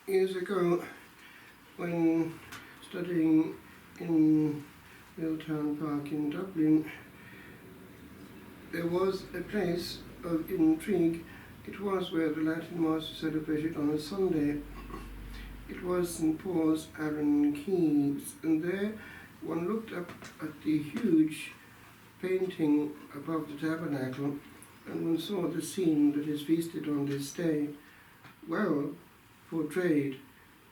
Years ago, when studying in Milltown Park in Dublin, there was a place of intrigue. It was where the Latin Mass was celebrated on a Sunday. It was St. Paul's, Arran Keys, and there one looked up at the huge painting above the tabernacle, and one saw the scene that is feasted on this day, well portrayed,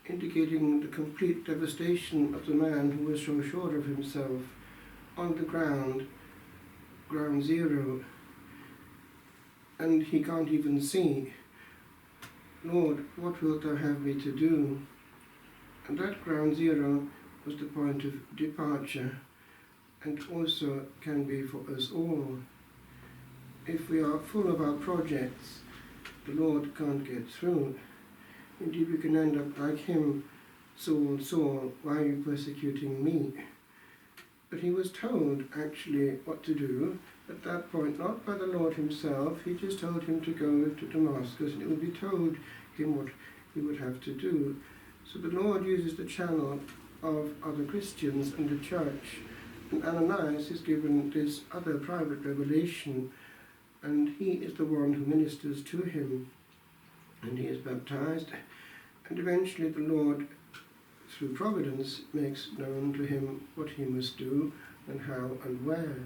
indicating the complete devastation of the man who was so sure of himself on the ground zero, and he can't even see. Lord, what wilt thou have me to do? And that ground zero was the point of departure, and also can be for us all. If we are full of our projects, the Lord can't get through. Indeed, we can end up like him, Saul, Saul, why are you persecuting me? But he was told actually what to do at that point, not by the Lord himself. He just told him to go to Damascus, and it would be told him what he would have to do. So the Lord uses the channel of other Christians and the church, and Ananias is given this other private revelation, and he is the one who ministers to him, and he is baptized, and eventually the Lord, through providence, makes known to him what he must do and how and where.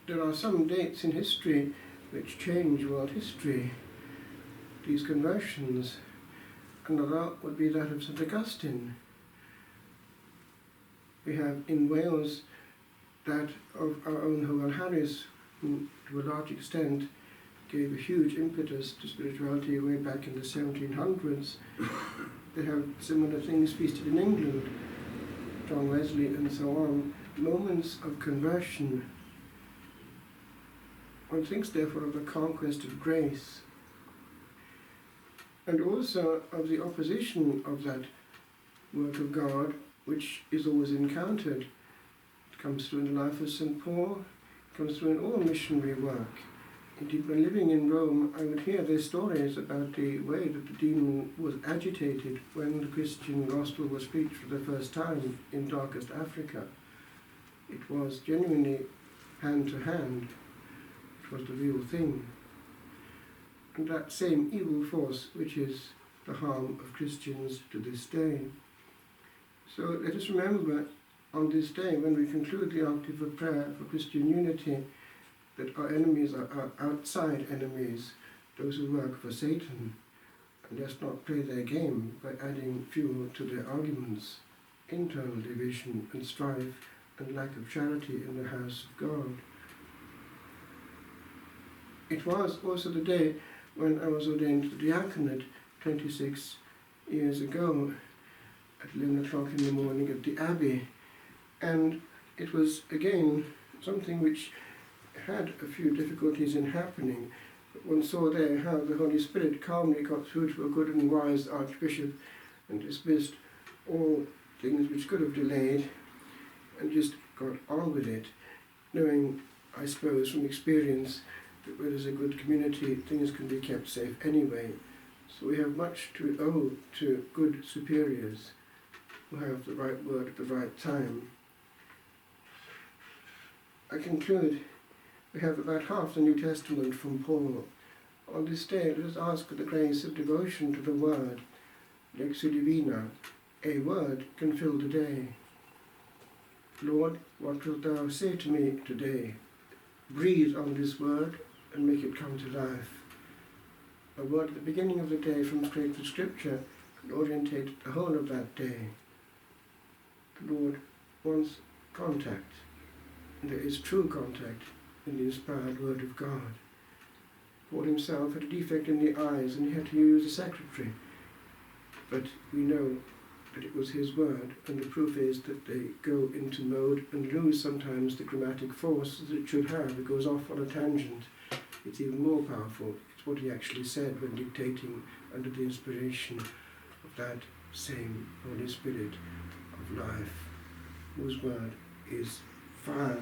There are some dates in history which change world history, these conversions. Another would be that of St. Augustine. We have in Wales that of our own Howell Harris, who to a large extent gave a huge impetus to spirituality way back in the 1700s. They have similar things feasted in England, John Wesley and so on, moments of conversion. One thinks therefore of the conquest of grace, and also of the opposition of that work of God, which is always encountered. It comes through in the life of St. Paul, it comes through in all missionary work. Indeed, when living in Rome, I would hear their stories about the way that the demon was agitated when the Christian gospel was preached for the first time in darkest Africa. It was genuinely hand to hand. It was the real thing. And that same evil force which is the harm of Christians to this day. So let us remember on this day, when we conclude the octave of prayer for Christian unity, that our enemies are our outside enemies, those who work for Satan, and let's not play their game by adding fuel to their arguments, internal division and strife and lack of charity in the house of God. It was also the day when I was ordained to the diaconate 26 years ago at 11 o'clock in the morning at the Abbey, and it was again something which had a few difficulties in happening. But one saw there how the Holy Spirit calmly got through to a good and wise Archbishop and dismissed all things which could have delayed and just got on with it, knowing, I suppose, from experience that where there's a good community, things can be kept safe anyway. So we have much to owe to good superiors who have the right word at the right time. I conclude, we have about half the New Testament from Paul. On this day, let us ask for the grace of devotion to the Word, Lexio Divina. A word can fill the day. Lord, what wilt thou say to me today? Breathe on this word and make it come to life. A word at the beginning of the day from sacred Scripture can orientate the whole of that day. The Lord wants contact, and there is true contact in the inspired Word of God. Paul himself had a defect in the eyes and he had to use a secretary, but we know that it was his word, and the proof is that they go into mode and lose sometimes the grammatic force that it should have. It goes off on a tangent. It's even more powerful. It's what he actually said when dictating under the inspiration of that same Holy Spirit of life, whose word is fire.